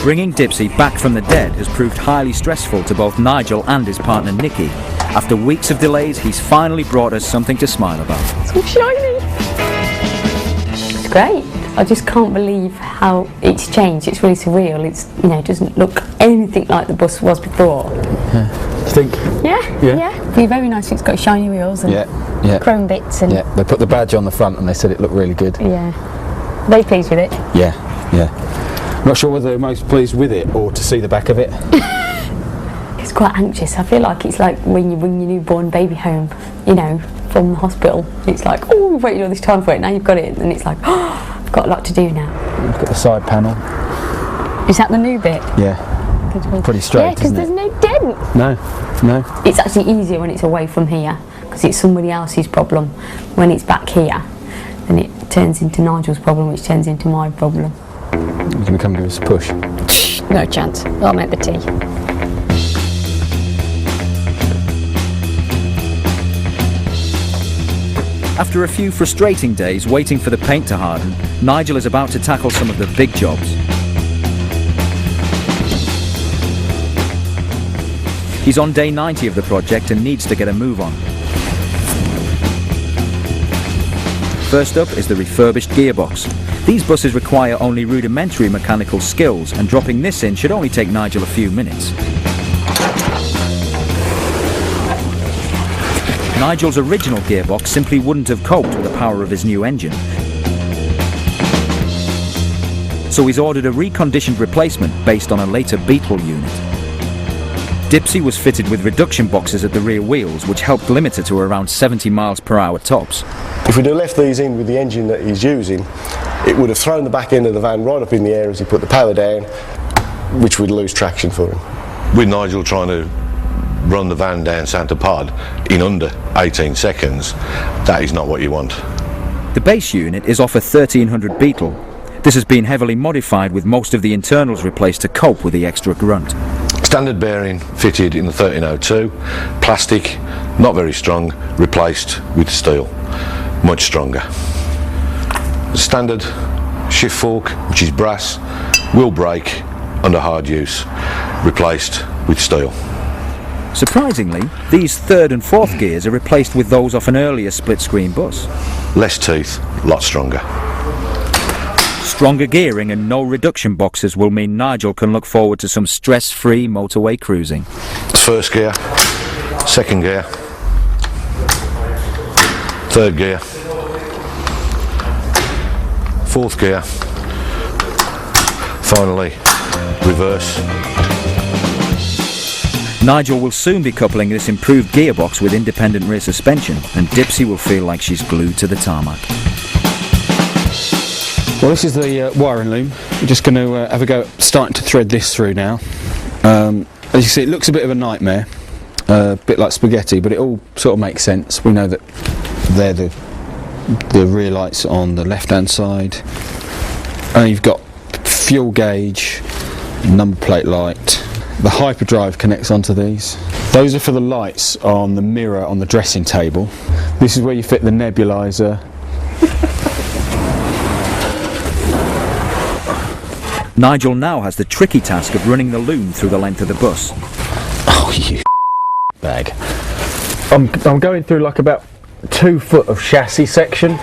Bringing Dipsy back from the dead has proved highly stressful to both Nigel and his partner Nikki. After weeks of delays, he's finally brought us something to smile about. So shiny! It's great. I just can't believe how it's changed. It's really surreal. It's, you know, it doesn't look anything like the bus was before. Yeah. Do you think? Yeah. It'd be very nice if it's got shiny wheels and chrome bits. And they put the badge on the front and they said it looked really good. Yeah. Are they pleased with it? Yeah. Not sure whether they're most pleased with it or to see the back of it. It's quite anxious. I feel like it's like when you bring your newborn baby home, you know, from the hospital. It's like, oh, we've waited all this time for it, now you've got it. And it's like, oh, I've got a lot to do now. Look at the side panel. Is that the new bit? Yeah. Pretty straight, yeah, because there's no dent. No. It's actually easier when it's away from here, because it's somebody else's problem. When it's back here, then it turns into Nigel's problem, which turns into my problem. You're going to come give us a push? No chance. I'll make the tea. After a few frustrating days waiting for the paint to harden, Nigel is about to tackle some of the big jobs. He's on day 90 of the project and needs to get a move on. First up is the refurbished gearbox. These buses require only rudimentary mechanical skills, and dropping this in should only take Nigel a few minutes. Nigel's original gearbox simply wouldn't have coped with the power of his new engine. So he's ordered a reconditioned replacement based on a later Beetle unit. Dipsy was fitted with reduction boxes at the rear wheels, which helped limit her to around 70 miles per hour tops. If we'd have left these in with the engine that he's using, it would have thrown the back end of the van right up in the air as he put the power down, which would lose traction for him. With Nigel trying to run the van down Santa Pod in under 18 seconds, that is not what you want. The base unit is off a 1300 Beetle. This has been heavily modified with most of the internals replaced to cope with the extra grunt. Standard bearing fitted in the 1302, plastic, not very strong, replaced with steel, much stronger. Standard shift fork, which is brass, will break under hard use, replaced with steel. Surprisingly, these third and fourth gears are replaced with those off an earlier split-screen bus. Less teeth, lot stronger. Stronger gearing and no reduction boxes will mean Nigel can look forward to some stress-free motorway cruising. First gear, second gear, third gear, fourth gear, finally reverse. Nigel will soon be coupling this improved gearbox with independent rear suspension, and Dipsy will feel like she's glued to the tarmac. Well, this is the wiring loom. We're just going to have a go at starting to thread this through now. As you see, it looks a bit of a nightmare, a bit like spaghetti, but it all sort of makes sense. We know that they're the rear lights on the left-hand side. You've got fuel gauge, number plate light. The hyperdrive connects onto these. Those are for the lights on the mirror on the dressing table. This is where you fit the nebulizer. Nigel now has the tricky task of running the loom through the length of the bus. Oh, you bag. I'm going through like about 2 foot of chassis section.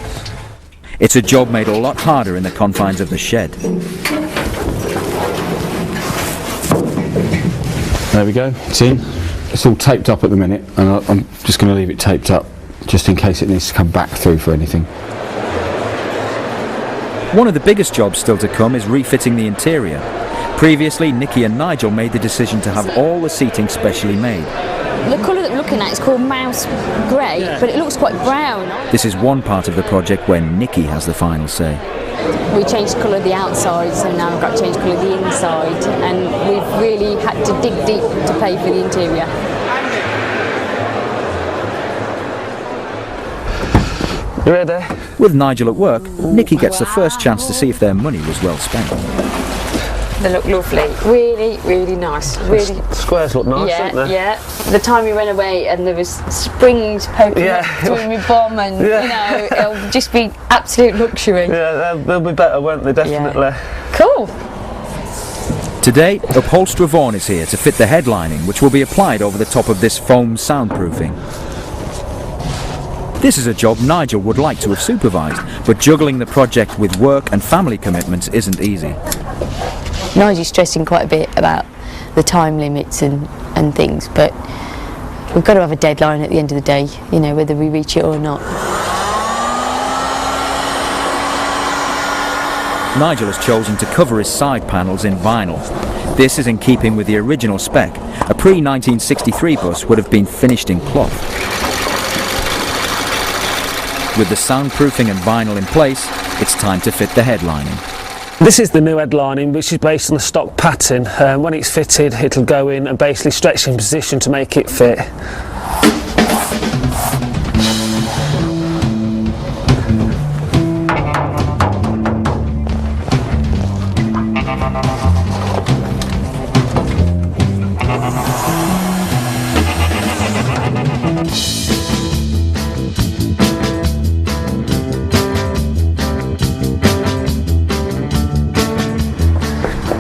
It's a job made a lot harder in the confines of the shed. There we go, it's in. It's all taped up at the minute, and I'm just going to leave it taped up just in case it needs to come back through for anything. One of the biggest jobs still to come is refitting the interior. Previously, Nikki and Nigel made the decision to have all the seating specially made. The colour that we're looking at is called mouse grey, but it looks quite brown. This is one part of the project where Nikki has the final say. We changed the colour of the outside, so now we've got to change the colour of the inside, and we've really had to dig deep to pay for the interior. You ready? With Nigel at work, Nikki gets the first chance to see if their money was well spent. They look lovely, really, really nice. Really, Squares look nice, don't they? Yeah. The time we went away and there was springs poking up through my bum, and you know, it'll just be absolute luxury. Yeah, they'll be better, won't they? Definitely. Yeah. Cool. Today, Upholsterer Vaughan is here to fit the headlining, which will be applied over the top of this foam soundproofing. This is a job Nigel would like to have supervised, but juggling the project with work and family commitments isn't easy. Nigel's stressing quite a bit about the time limits and things, but we've got to have a deadline at the end of the day, you know, whether we reach it or not. Nigel has chosen to cover his side panels in vinyl. This is in keeping with the original spec. A pre-1963 bus would have been finished in cloth. With the soundproofing and vinyl in place, it's time to fit the headlining. This is the new headlining, which is based on the stock pattern. When it's fitted, it'll go in and basically stretch in position to make it fit.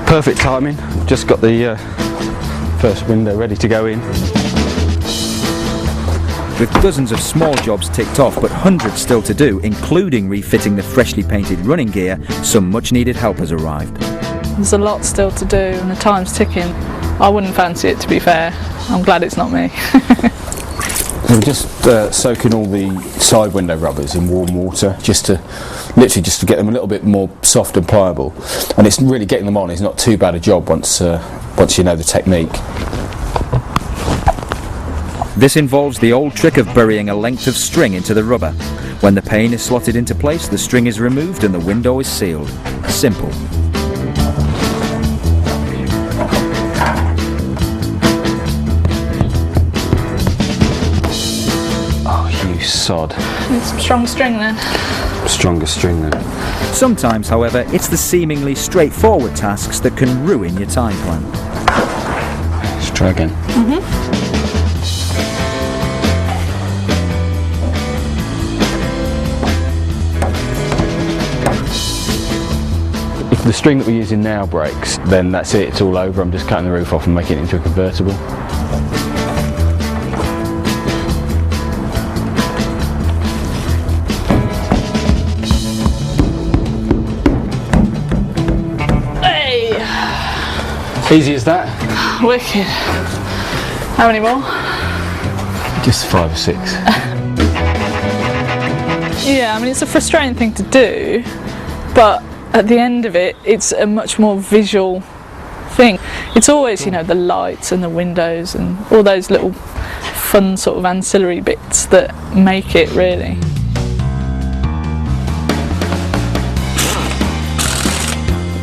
Perfect timing. Just got the first window ready to go in. With dozens of small jobs ticked off, but hundreds still to do, including refitting the freshly painted running gear, some much needed help has arrived. There's a lot still to do and the time's ticking. I wouldn't fancy it, to be fair. I'm glad it's not me. We're just soaking all the side window rubbers in warm water, just to get them a little bit more soft and pliable. And it's really getting them on is not too bad a job once you know the technique. This involves the old trick of burying a length of string into the rubber. When the pane is slotted into place, the string is removed and the window is sealed. Simple. Sod. It's strong string then. Stronger string then. Sometimes, however, it's the seemingly straightforward tasks that can ruin your time plan. Let's try again. If the string that we're using now breaks, then that's it, it's all over. I'm just cutting the roof off and making it into a convertible. Easy as that? Wicked. How many more? Just 5 or 6. Yeah, I mean, it's a frustrating thing to do, but at the end of it, it's a much more visual thing. It's always, you know, the lights and the windows and all those little fun sort of ancillary bits that make it, really.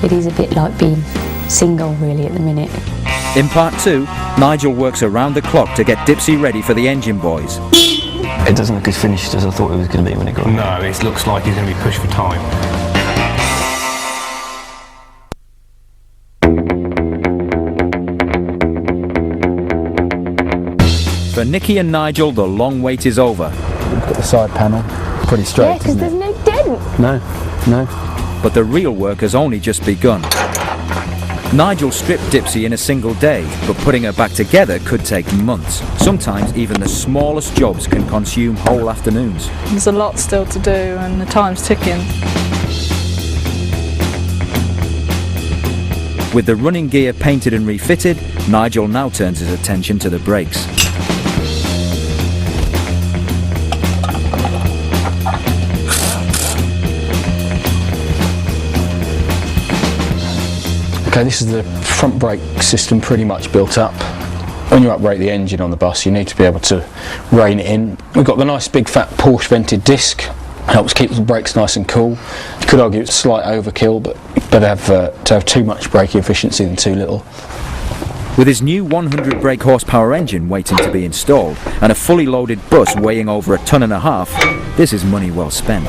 It is a bit like being single really at the minute. In part 2, Nigel works around the clock to get Dipsy ready for the engine boys. It doesn't look as finished as I thought it was going to be when it got here. No, it looks like he's going to be pushed for time. For Nikki and Nigel, the long wait is over. Look at the side panel. Pretty straight, Yeah, because isn't there's it? no dent. No. But the real work has only just begun. Nigel stripped Dipsy in a single day, but putting her back together could take months. Sometimes even the smallest jobs can consume whole afternoons. There's a lot still to do and the time's ticking. With the running gear painted and refitted, Nigel now turns his attention to the brakes. Okay, this is the front brake system pretty much built up. When you upgrade the engine on the bus, you need to be able to rein it in. We've got the nice big fat Porsche vented disc, helps keep the brakes nice and cool. You could argue it's slight overkill, but better to have too much braking efficiency than too little. With his new 100 brake horsepower engine waiting to be installed and a fully loaded bus weighing over 1.5 tons, this is money well spent.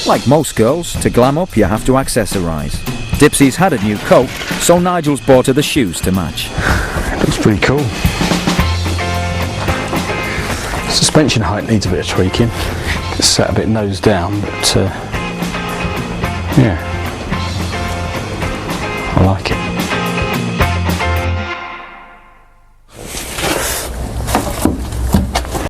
Like most girls, to glam up you have to accessorise. Dipsy's had a new coat, so Nigel's bought her the shoes to match. Looks pretty cool. Suspension height needs a bit of tweaking. It's sat a bit nose down, but yeah, I like it.